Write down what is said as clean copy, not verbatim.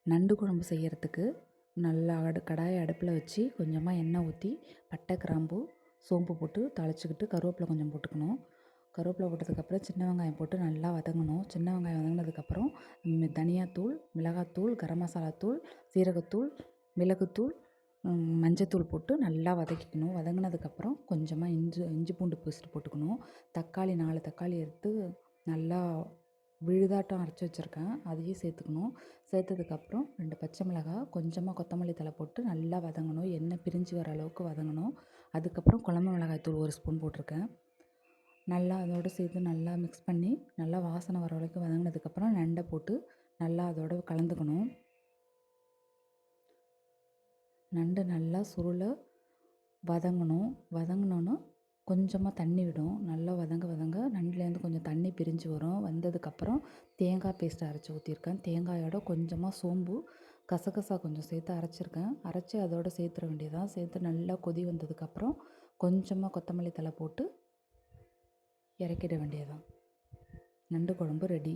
நண்டு குழம்பு செய்கிறதுக்கு நல்லா கடாயை அடுப்பில் வச்சு கொஞ்சமாக எண்ணெய் ஊற்றி பட்டை கிராம்பு சோம்பு போட்டு தாளிச்சிக்கிட்டு கருவேப்பிலை கொஞ்சம் போட்டுக்கணும். கருவேப்பிலை போட்டதுக்கப்புறம் சின்ன வெங்காயம் போட்டு நல்லா வதங்கணும். சின்ன வெங்காயம் வதங்கினதுக்கப்புறம் தனியாத்தூள், மிளகாத்தூள், கரம் மசாலாத்தூள், சீரகத்தூள், மிளகுத்தூள், மஞ்சத்தூள் போட்டு நல்லா வதக்கிக்கணும். வதங்கினதுக்கப்புறம் கொஞ்சமாக இஞ்சி பூண்டு பேஸ்ட் போட்டுக்கணும். தக்காளி 4 தக்காளி எடுத்து நல்லா விழுதாட்டம் அரைச்சி வச்சுருக்கேன், அதையும் சேர்த்துக்கணும். சேர்த்ததுக்கப்புறம் 2 பச்சை மிளகாய், கொஞ்சமாக கொத்தமல்லி தழை போட்டு நல்லா வதங்கணும். எண்ணெய் பிரிஞ்சு வர அளவுக்கு வதங்கணும். அதுக்கப்புறம் குழம்பு மிளகாய் தூள் 1 ஸ்பூன் போட்டிருக்கேன். நல்லா அதோடு சேர்த்து நல்லா மிக்ஸ் பண்ணி நல்லா வாசனை வர வரைக்கும் வதங்கினதுக்கப்புறம் நண்டை போட்டு நல்லா அதோட கலந்துக்கணும். நண்டு நல்லா சுருள வதங்கணும். வதங்கினோன்னு கொஞ்சமாக தண்ணி விடும். நல்லா வதங்க நண்டுலேருந்து கொஞ்சம் தண்ணி பிரிஞ்சு வரும். வந்ததுக்கப்புறம் தேங்காய் பேஸ்ட் அரைச்சி ஊற்றிருக்கேன். தேங்காயோட கொஞ்சமாக சோம்பு, கசகசா கொஞ்சம் சேர்த்து அரைச்சிருக்கேன். அரைச்சி அதோடு சேர்த்துற வேண்டியதான். சேர்த்து நல்லா கொதி வந்ததுக்கப்புறம் கொஞ்சமாக கொத்தமல்லி தழை போட்டு இறக்கிட வேண்டியதான். நண்டு குழம்பு ரெடி.